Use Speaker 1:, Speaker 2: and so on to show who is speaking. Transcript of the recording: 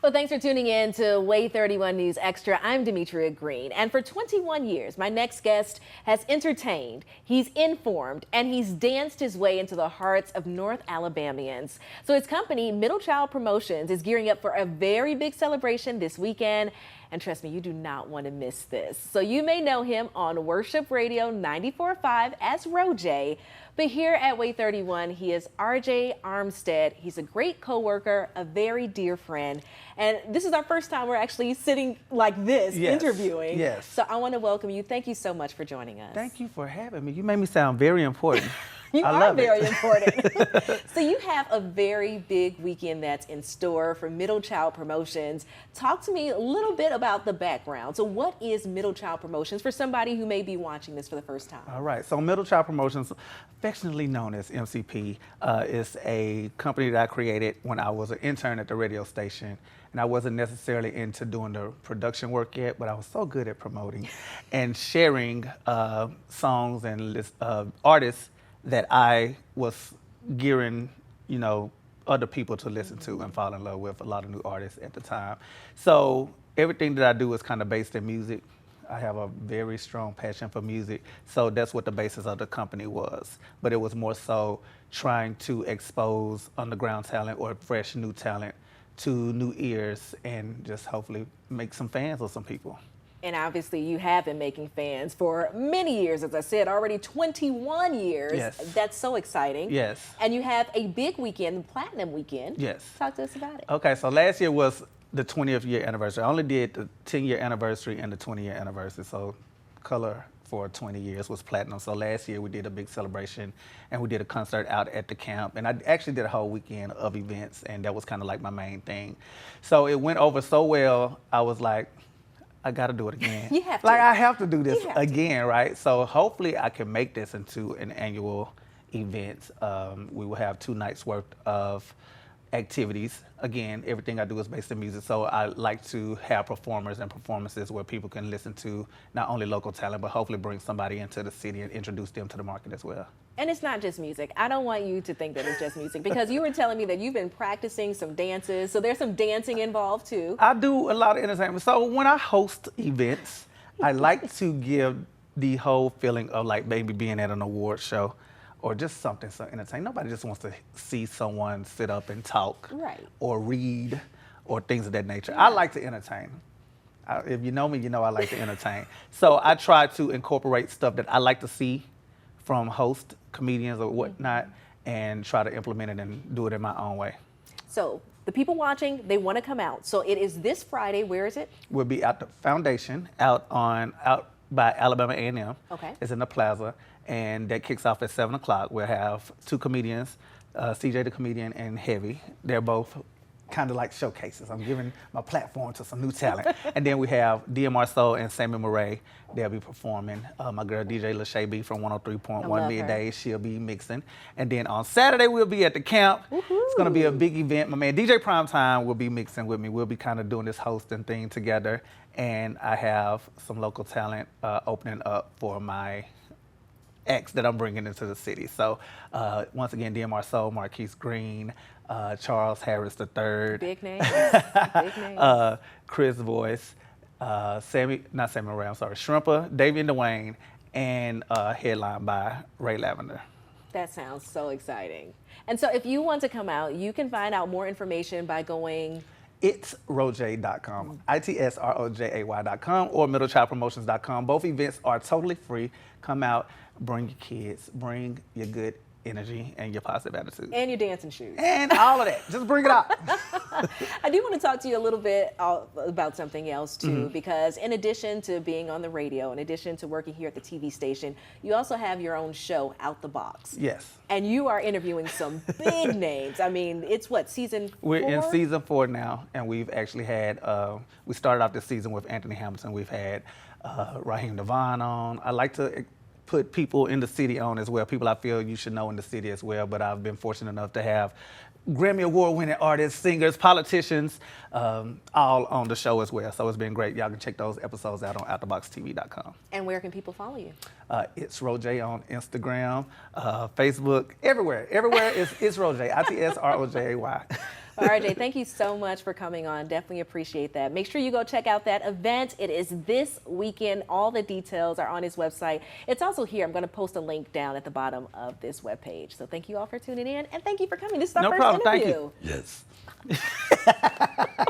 Speaker 1: Well, thanks for tuning in to Way 31 News Extra. I'm Demetria Green, and for 21 years, my next guest has entertained, he's informed, and he's danced his way into the hearts of North Alabamians. So his company, Middle Child Promotions, is gearing up for a very big celebration this weekend. And trust me, you do not want to miss this. So you may know him on Worship Radio 94.5 as Roj, but here at Way 31, he is RJ Armstead. He's a great coworker, a very dear friend. And this is our first time we're actually sitting like this, interviewing.
Speaker 2: Yes.
Speaker 1: So I want to welcome you. Thank you so much for joining us.
Speaker 2: Thank you for having me. You made me sound very important.
Speaker 1: You
Speaker 2: I
Speaker 1: are
Speaker 2: love
Speaker 1: very
Speaker 2: it.
Speaker 1: important. So you have a very big weekend that's in store for Middle Child Promotions. Talk to me a little bit about the background. So what is Middle Child Promotions for somebody who may be watching this for the first time?
Speaker 2: All right. So Middle Child Promotions, affectionately known as MCP, is a company that I created when I was an intern at the radio station. And I wasn't necessarily into doing the production work yet, but I was so good at promoting and sharing songs and artists that I was gearing, other people to listen to and fall in love with, a lot of new artists at the time. So everything that I do is kind of based in music. I have a very strong passion for music, so that's what the basis of the company was. But it was more so trying to expose underground talent or fresh new talent to new ears and just hopefully make some fans of some people.
Speaker 1: And obviously you have been making fans for many years, as I said, already 21 years.
Speaker 2: Yes.
Speaker 1: That's so exciting.
Speaker 2: Yes.
Speaker 1: And you have a big weekend, the Platinum Weekend.
Speaker 2: Yes.
Speaker 1: Talk to us about it.
Speaker 2: Okay, so last year was the 20th year anniversary. I only did the 10-year anniversary and the 20-year anniversary, so color for 20 years was platinum. So last year we did a big celebration and we did a concert out at the camp, and I actually did a whole weekend of events, and that was kind of like my main thing. So it went over so well, I was like, I gotta do it again.
Speaker 1: You have to.
Speaker 2: Like, I have to do this again,
Speaker 1: to.
Speaker 2: right? So hopefully I can make this into an annual event. We will have 2 nights worth of activities. Again, everything I do is based in music, so I like to have performers and performances where people can listen to not only local talent, but hopefully bring somebody into the city and introduce them to the market as well.
Speaker 1: And it's not just music. I don't want you to think that it's just music, because you were telling me that you've been practicing some dances, so there's some dancing involved too.
Speaker 2: I do a lot of entertainment. So when I host events, I like to give the whole feeling of like maybe being at an award show or just something so entertaining. Nobody just wants to see someone sit up and talk or read or things of that nature. I like to entertain. If you know me, you know I like to entertain. So I try to incorporate stuff that I like to see from host comedians or whatnot, and try to implement it and do it in my own way.
Speaker 1: So the people watching, they want to come out. So it is this Friday. Where is it?
Speaker 2: We'll be at the Foundation out by Alabama A&M.
Speaker 1: Okay.
Speaker 2: It's in the plaza, and that kicks off at 7 o'clock. We'll have 2 comedians, CJ the comedian and Heavy. They're both kind of like showcases. I'm giving my platform to some new talent. And then we have DMR Soul and Sammy Murray. They'll be performing. My girl DJ Lachey B from 103.1 Midday, she'll be mixing. And then on Saturday, we'll be at the camp. It's gonna be a big event. My man DJ Primetime will be mixing with me. We'll be kind of doing this hosting thing together. And I have some local talent opening up for my acts that I'm bringing into the city. So once again, DMR Soul, Marquise Green, Charles Harris III.
Speaker 1: Big names. Big names.
Speaker 2: Chris Voice, Shrimper, Davian Dwayne, and headlined by Ray Lavender.
Speaker 1: That sounds so exciting. And so if you want to come out, you can find out more information by going
Speaker 2: itsrojay.com, itsrojay.com, or middlechildpromotions.com. Both events are totally free. Come out, bring your kids, bring your good energy and your positive attitude.
Speaker 1: And your dancing shoes.
Speaker 2: And all of that. Just bring it out.
Speaker 1: I do want to talk to you a little bit about something else too, because in addition to being on the radio, in addition to working here at the TV station, you also have your own show, Out the Box.
Speaker 2: Yes.
Speaker 1: And you are interviewing some big names. I mean, it's what, season 4?
Speaker 2: We're in season 4 now, and we've actually had, we started off this season with Anthony Hamilton. We've had Raheem Devon on. I like to put people in the city on as well, people I feel you should know in the city as well, but I've been fortunate enough to have Grammy Award-winning artists, singers, politicians, all on the show as well. So it's been great. Y'all can check those episodes out on OutTheBoxTV.com.
Speaker 1: And where can people follow you?
Speaker 2: It's Roj on Instagram, Facebook, everywhere. Everywhere it's Roj, ITSROJAY.
Speaker 1: RJ, thank you so much for coming on. Definitely appreciate that. Make sure you go check out that event. It is this weekend. All the details are on his website. It's also here. I'm going to post a link down at the bottom of this webpage. So thank you all for tuning in, and thank you for coming. This is our
Speaker 2: No
Speaker 1: first
Speaker 2: problem.
Speaker 1: interview.
Speaker 2: Thank you.
Speaker 3: Yes.